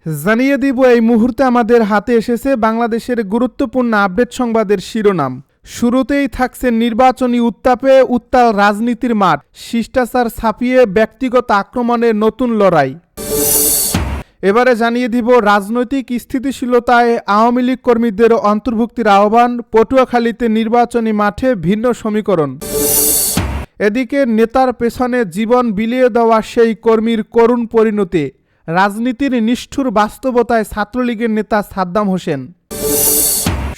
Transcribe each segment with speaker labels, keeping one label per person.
Speaker 1: জানিয়ে দিব এই মুহূর্তে আমাদের হাতে এসেছে বাংলাদেশের গুরুত্বপূর্ণ আপডেট সংবাদের শিরোনাম। শুরুতেই থাকছে নির্বাচনী উত্তাপে উত্তাল রাজনীতির মাঠ, শিষ্টাচার ছাপিয়ে ব্যক্তিগত আক্রমণের নতুন লড়াই। এবারে জানিয়ে দিব রাজনৈতিক স্থিতিশীলতায় আওয়ামী লীগ কর্মীদের অন্তর্ভুক্তির আহ্বান, পটুয়াখালীতে নির্বাচনী মাঠে ভিন্ন সমীকরণ। এদিকে নেতার পেছনে জীবন বিলিয়ে দেওয়া সেই কর্মীর করুণ পরিণতি, রাজনীতির নিষ্ঠুর বাস্তবতায় ছাত্রলীগের নেতা সাদ্দাম হোসেন।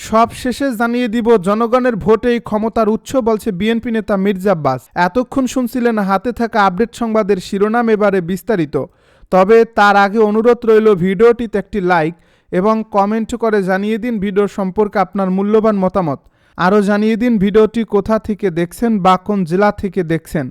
Speaker 1: সব শেষে জানিয়ে দিব জনগণের ভোটেই ক্ষমতার উৎস বলছে বিএনপি নেতা মির্জা আব্বাস। এতক্ষণ শুনছিলেন হাতে থাকা আপডেট সংবাদের শিরোনাম, এবারে বিস্তারিত। তবে তার আগে অনুরোধ রইল ভিডিওটিতে একটি লাইক এবং কমেন্ট করে জানিয়ে দিন ভিডিও সম্পর্কে আপনার মূল্যবান মতামত। আরও জানিয়ে দিন ভিডিওটি কোথা থেকে দেখছেন বা কোন জেলা থেকে দেখছেন।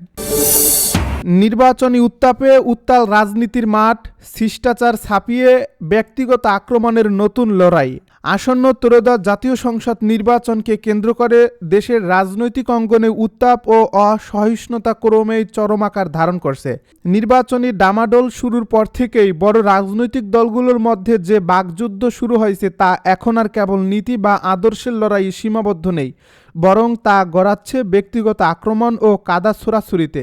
Speaker 1: নির্বাচনী উত্তাপে উত্তাল রাজনীতির মাঠ, শিষ্টাচার ছাপিয়ে ব্যক্তিগত আক্রমণের নতুন লড়াই। আসন্ন ত্রয়োদশ জাতীয় সংসদ নির্বাচনকে কেন্দ্র করে দেশের রাজনৈতিক অঙ্গনে উত্তাপ ও অসহিষ্ণুতা ক্রমেই চরম আকার ধারণ করছে। নির্বাচনী ডামাডোল শুরুর পর থেকেই বড় রাজনৈতিক দলগুলোর মধ্যে যে বাকযুদ্ধ শুরু হয়েছে তা এখন আর কেবল নীতি বা আদর্শের লড়াই সীমাবদ্ধ নেই, বরং তা গড়াচ্ছে ব্যক্তিগত আক্রমণ ও কাদা ছোড়াছুরিতে।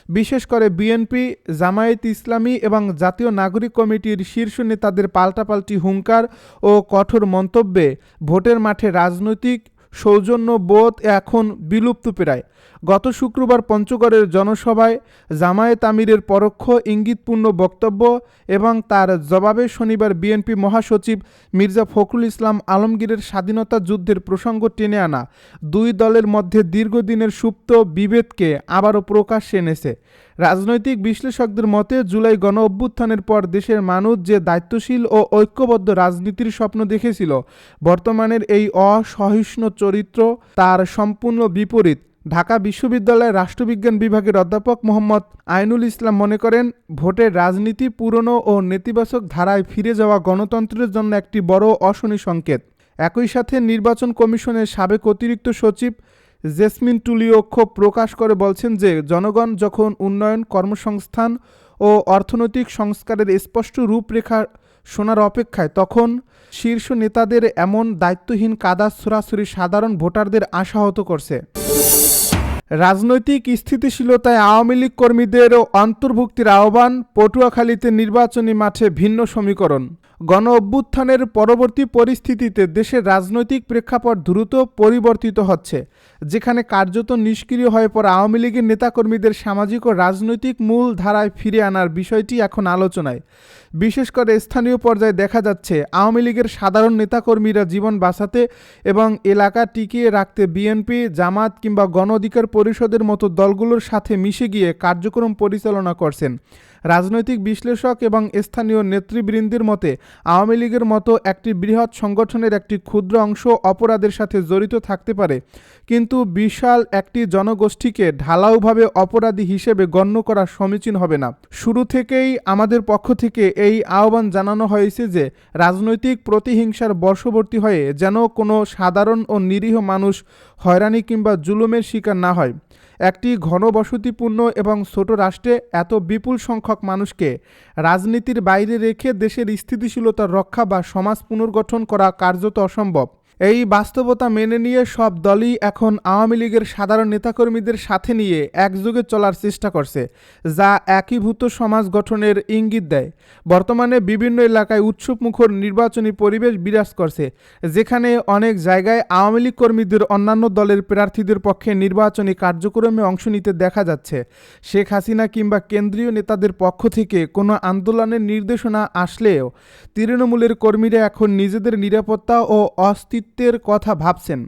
Speaker 1: বিশেষ করে বিএনপি, জামায়াতে ইসলামী এবং জাতীয় নাগরিক কমিটির শীর্ষ নেতাদের পাল্টাপাল্টি হুঙ্কার ও কঠোর মন্তব্যে ভোটের মাঠে রাজনৈতিক সৌজন্যবোধ এখন বিলুপ্ত প্রায়। গত শুক্রবার পঞ্চগড়ের জনসভায় জামায়াত আমিরের পরোক্ষ ইঙ্গিতপূর্ণ বক্তব্য এবং তার জবাবে শনিবার বিএনপি মহাসচিব মির্জা ফখরুল ইসলাম আলমগীরের স্বাধীনতা যুদ্ধের প্রসঙ্গ টেনে আনা দুই দলের মধ্যে দীর্ঘদিনের সুপ্ত বিভেদকে আবারও প্রকাশ্যে এনেছে। রাজনৈতিক বিশ্লেষকদের মতে জুলাই গণ অভ্যুত্থানের পর দেশের মানুষ যে দায়িত্বশীল ও ঐক্যবদ্ধ রাজনীতির স্বপ্ন দেখেছিল, বর্তমানের এই অসহিষ্ণু চরিত্র তার সম্পূর্ণ বিপরীত। ঢাকা বিশ্ববিদ্যালয়ের রাষ্ট্রবিজ্ঞান বিভাগের অধ্যাপক মোহাম্মদ আইনুল ইসলাম মনে করেন, ভোটের রাজনীতি পুরনো ও নেতিবাচক ধারায় ফিরে যাওয়া গণতন্ত্রের জন্য একটি বড় অশনি সংকেত। একই সাথে নির্বাচন কমিশনের সাবেক অতিরিক্ত সচিব জেসমিন টুলিও ক্ষোভ প্রকাশ করে বলছেন যে জনগণ যখন উন্নয়ন, কর্মসংস্থান ও অর্থনৈতিক সংস্কারের স্পষ্ট রূপরেখা শোনার অপেক্ষায়, তখন শীর্ষ নেতাদের এমন দায়িত্বহীন কাদা ছোড়াছুড়ি সাধারণ ভোটারদের আশাহত করছে। রাজনৈতিক স্থিতিশীলতায় আওয়ামী লীগ কর্মীদের অন্তর্ভুক্তির আহ্বান, পটুয়াখালীতে নির্বাচনী মাঠে ভিন্ন সমীকরণ। গণ অভ্যুত্থানের পরবর্তী পরিস্থিতিতে দেশের রাজনৈতিক প্রেক্ষাপট দ্রুত পরিবর্তিত হচ্ছে, যেখানে কার্যত নিষ্ক্রিয় হয়ে পড়া আওয়ামী লীগের নেতাকর্মীদের সামাজিক ও রাজনৈতিক মূল ধারায় ফিরে আনার বিষয়টি এখন আলোচনায়। বিশেষ করে স্থানীয় পর্যায়ে দেখা যাচ্ছে আওয়ামী লীগের সাধারণ নেতাকর্মীরা জীবন বাঁচাতে এবং এলাকা টিকিয়ে রাখতে বিএনপি, জামাত কিংবা গণ অধিকার পরিষদের মতো দলগুলোর সাথে মিশে গিয়ে কার্যক্রম পরিচালনা করছেন। রাজনৈতিক বিশ্লেষক এবং স্থানীয় নেতৃবৃন্দের মতে আওয়ামী লীগের মতো একটি বৃহৎ সংগঠনের একটি ক্ষুদ্র অংশ অপরাধের সাথে জড়িত থাকতে পারে, কিন্তু বিশাল একটি জনগোষ্ঠীকে ঢালাওভাবে অপরাধী হিসেবে গণ্য করা সমীচীন হবে না। শুরু থেকেই আমাদের পক্ষ থেকে এই আহ্বান জানানো হয়েছে যে রাজনৈতিক প্রতিহিংসার বশবর্তী হয়ে যেন কোনো সাধারণ ও নিরীহ মানুষ হয়রানি কিংবা জুলুমের শিকার না হয়। একটি ঘনবসতিপূর্ণ এবং ছোট রাষ্ট্রে এত বিপুল সংখ্যক মানুষকে রাজনীতির বাইরে রেখে দেশের স্থিতিশীলতা রক্ষা বা সমাজ পুনর্গঠন করা কার্যত অসম্ভব। এই বাস্তবতা মেনে নিয়ে সব দলই এখন আওয়ামী লীগের সাধারণ নেতাকর্মীদের সাথে নিয়ে একযোগে চলার চেষ্টা করছে, যা একীভূত সমাজ গঠনের ইঙ্গিত দেয়। বর্তমানে বিভিন্ন এলাকায় উৎসবমুখর নির্বাচনী পরিবেশ বিরাজ করছে, যেখানে অনেক জায়গায় আওয়ামী লীগ কর্মীদের অন্যান্য দলের প্রার্থীদের পক্ষে নির্বাচনী কার্যক্রমে অংশ নিতে দেখা যাচ্ছে। শেখ হাসিনা কিংবা কেন্দ্রীয় নেতাদের পক্ষ থেকে কোনো আন্দোলনের নির্দেশনা আসলেও তৃণমূলের কর্মীরা এখন নিজেদের নিরাপত্তা ও অস্তিত্ব কথা ভাবছেন,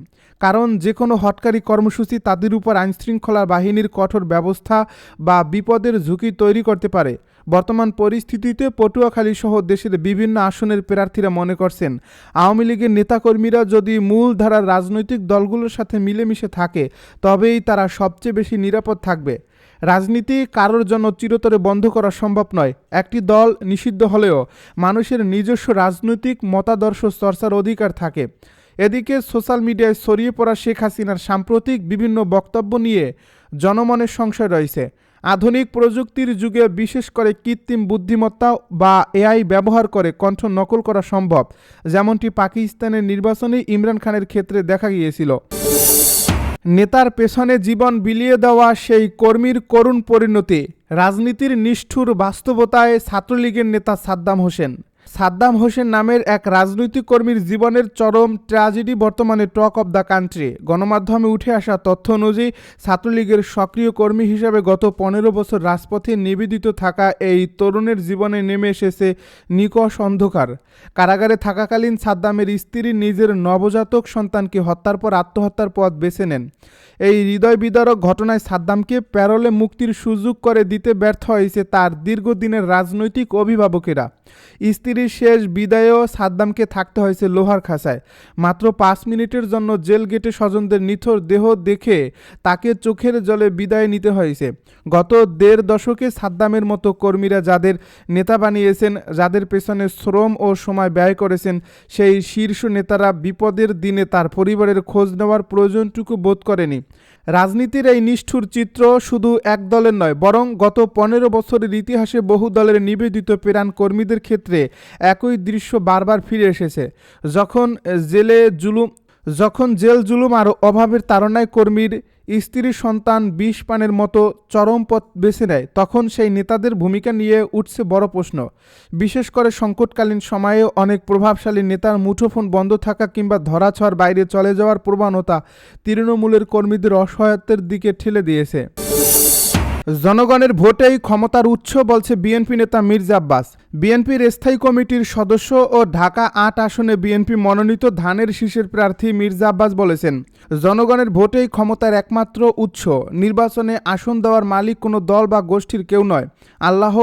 Speaker 1: কারণ যে কোনো হটকারী কর্মসূচি তাদের উপর আইনশৃঙ্খলা বাহিনীর কঠোর ব্যবস্থা বা বিপদের ঝুঁকি তৈরি করতে পারে। বর্তমান পরিস্থিতিতে পটুয়াখালী সহ দেশের বিভিন্ন আসনের প্রার্থীরা মনে করছেন আওয়ামী লীগের নেতাকর্মীরা যদি মূলধারার রাজনৈতিক দলগুলোর সাথে মিলেমিশে থাকে তবেই তারা সবচেয়ে বেশি নিরাপদ থাকবে। রাজনীতি কারোর জন্য চিরতরে বন্ধ করা সম্ভব নয়। একটি দল নিষিদ্ধ হলেও মানুষের নিজস্ব রাজনৈতিক মতাদর্শ চর্চার অধিকার থাকে। এদিকে সোশ্যাল মিডিয়ায় ছড়িয়ে পড়া শেখ হাসিনার সাম্প্রতিক বিভিন্ন বক্তব্য নিয়ে জনমনের সংশয় রয়েছে। আধুনিক প্রযুক্তির যুগে বিশেষ করে কৃত্রিম বুদ্ধিমত্তা বা এআই ব্যবহার করে কণ্ঠ নকল করা সম্ভব, যেমনটি পাকিস্তানের নির্বাচনে ইমরান খানের ক্ষেত্রে দেখা গিয়েছিল। নেতার পেছনে জীবন বিলিয়ে দেওয়া সেই কর্মীর করুণ পরিণতি, রাজনীতির নিষ্ঠুর বাস্তবতায় ছাত্রলীগের নেতা সাদ্দাম হোসেন। সাদ্দাম হোসেন নামের এক রাজনৈতিক কর্মীর জীবনের চরম ট্র্যাজেডি বর্তমানে টক অব দ্য কান্ট্রি। গণমাধ্যমে উঠে আসা তথ্য অনুযায়ী ছাত্রলীগের সক্রিয় কর্মী হিসেবে গত 15 বছর রাজপথে নিবেদিত থাকা এই তরুণের জীবনে নেমে এসেছে নিকষ অন্ধকার। কারাগারে থাকাকালীন সাদ্দামের স্ত্রী নিজের নবজাতক সন্তানকে হত্যার পর আত্মহত্যার পথ বেছে নেন। এই হৃদয় বিদারক ঘটনায় সাদ্দামকে প্যারোলে মুক্তির সুযোগ করে দিতে ব্যর্থ হয়েছে তার দীর্ঘদিনের রাজনৈতিক অভিভাবকেরা। স্ত্রীর শেষ বিদায়েও সাদ্দামকে থাকতে হয়েছে লোহার খাঁচায়। মাত্র 5 মিনিটের জন্য জেল গেটে স্বজনদের নিথর দেহ দেখে তাকে চোখের জলে বিদায় নিতে হয়েছে। গত 1.5 দশকে সাদ্দামের মতো কর্মীরা যাদের নেতা বানিয়েছেন, যাদের পেছনে শ্রম ও সময় ব্যয় করেছেন, সেই শীর্ষ নেতারা বিপদের দিনে তার পরিবারের খোঁজ নেওয়ার প্রয়োজনটুকু বোধ করেনি। রাজনীতির এই নিষ্ঠুর চিত্র শুধু এক দলের নয়, বরং গত 15 বছরের ইতিহাসে বহু দলের নিবেদিত প্রাণ কর্মীদের ক্ষেত্রে একই দৃশ্য বারবার ফিরে এসেছে। যখন জেল জুলুম আর অভাবের তাড়নায় কর্মীর স্ত্রী সন্তান বিষ পানের মতো চরম পথ বেছে নেয়, তখন সেই নেতাদের ভূমিকা নিয়ে উঠছে বড় প্রশ্ন। বিশেষ করে সংকটকালীন সময়ে অনেক প্রভাবশালী নেতার মুঠোফোন বন্ধ থাকা কিংবা ধরাছোঁয়ার বাইরে চলে যাওয়ার প্রবণতা তৃণমূলের কর্মীদের অসহায়তার দিকে ঠেলে দিয়েছে। জনগণের ভোটেই ক্ষমতার উৎস বলছে বিএনপি নেতা মির্জা আব্বাস। বিএনপির স্থায়ী কমিটির সদস্য ও ঢাকা 8 আসনে বিএনপি মনোনীত ধানের শীষের প্রার্থী মির্জা আব্বাস বলেছেন, জনগণের ভোটেই ক্ষমতার একমাত্র উৎস। নির্বাচনে আসন দেওয়ার মালিক কোনো দল বা গোষ্ঠীর কেউ নয়, আল্লাহ,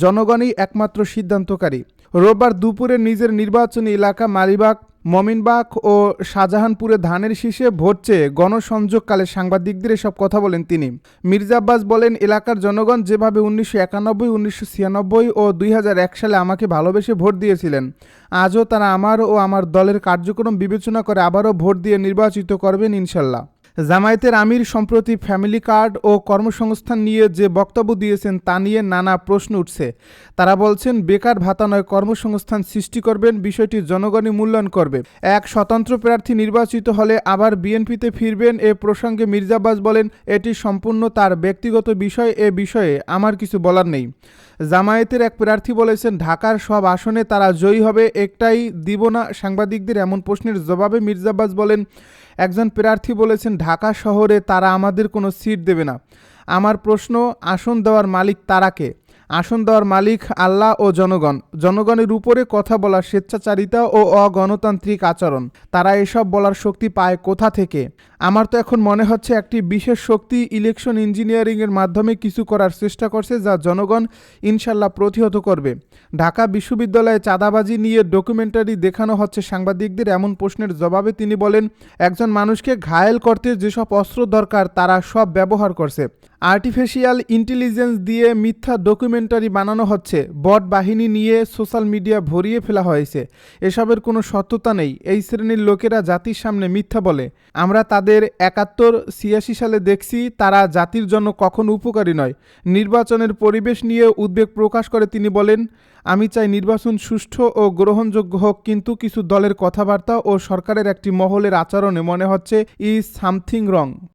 Speaker 1: জনগণই একমাত্র সিদ্ধান্তকারী। রোববার দুপুরে নিজের নির্বাচনী এলাকা মালিবাগ, মমিনবাগ ও শাহজাহানপুরে ধানের শীষে ভোট চেয়ে গণসংযোগকালে সাংবাদিকদের এসব কথা বলেন তিনি। মির্জা আব্বাস বলেন, এলাকার জনগণ যেভাবে 1991, 1996 ও 2001 সালে আমাকে ভালোবেসে ভোট দিয়েছিলেন, আজও তারা আমার ও আমার দলের কার্যক্রম বিবেচনা করে আবারও ভোট দিয়ে নির্বাচিত করবেন ইনশাল্লাহ। জামায়াতের আমির সম্প্রতি ফ্যামিলি কার্ড ও কর্মসংস্থান নিয়ে যে বক্তব্য দিয়েছেন তা নিয়ে নানা প্রশ্ন উঠছে। তারা বলছেন, বেকার ভাতা নয়, কর্মসংস্থান সৃষ্টি করবেন, বিষয়টি জনগণই মূল্যায়ন করবে। এক স্বতন্ত্র প্রার্থী নির্বাচিত হলে আবার বিএনপিতে ফিরবেন। এ প্রসঙ্গে মির্জা আব্বাস বলেন, এটি সম্পূর্ণ তার ব্যক্তিগত বিষয়, এ বিষয়ে আমার কিছু বলার নেই। জামায়াতের এক প্রার্থী বলেছেন, ঢাকার সব আসনে তারা জয়ী হবে, একটাই দিব না। সাংবাদিকদের এমন প্রশ্নের জবাবে মির্জা আব্বাস বলেন, একজন প্রার্থী বলেছেন, ঢাকা শহরে তারা আমাদের কোনো সিট দেবে না। আমার প্রশ্ন, আসন দেওয়ার মালিক তারা কে? আসন দেওয়ার মালিক আল্লাহ ও জনগণ। জনগণের উপরে কথা বলার স্বেচ্ছাচারিতা ও অগণতান্ত্রিক আচরণ, তারা এসব বলার শক্তি পায় কোথা থেকে? আমার তো এখন মনে হচ্ছে একটি বিশেষ শক্তি ইলেকশন ইঞ্জিনিয়ারিংয়ের মাধ্যমে কিছু করার চেষ্টা করছে, যা জনগণ ইনশাল্লাহ প্রতিহত করবে। ঢাকা বিশ্ববিদ্যালয়ে চাঁদাবাজি নিয়ে ডকুমেন্টারি দেখানো হচ্ছে সাংবাদিকদের এমন প্রশ্নের জবাবে তিনি বলেন, একজন মানুষকে ঘায়েল করতে যেসব অস্ত্র দরকার তারা সব ব্যবহার করছে। আর্টিফিশিয়াল ইন্টেলিজেন্স দিয়ে মিথ্যা ডকুমেন্টারি বানানো হচ্ছে, বট বাহিনী নিয়ে সোশ্যাল মিডিয়া ভরিয়ে ফেলা হয়েছে। এসবের কোনো সত্যতা নেই। এই শ্রেণীর লোকেরা জাতির সামনে মিথ্যা বলে। আমরা তাদের 71, 86 সালে দেখছি, তারা জাতির জন্য কখনো উপকারী নয়। নির্বাচনের পরিবেশ নিয়ে উদ্বেগ প্রকাশ করে তিনি বলেন, আমি চাই নির্বাচন সুষ্ঠু ও গ্রহণযোগ্য হোক, কিন্তু কিছু দলের কথাবার্তা ও সরকারের একটি মহলের আচরণে মনে হচ্ছে ইজ সামথিং রং।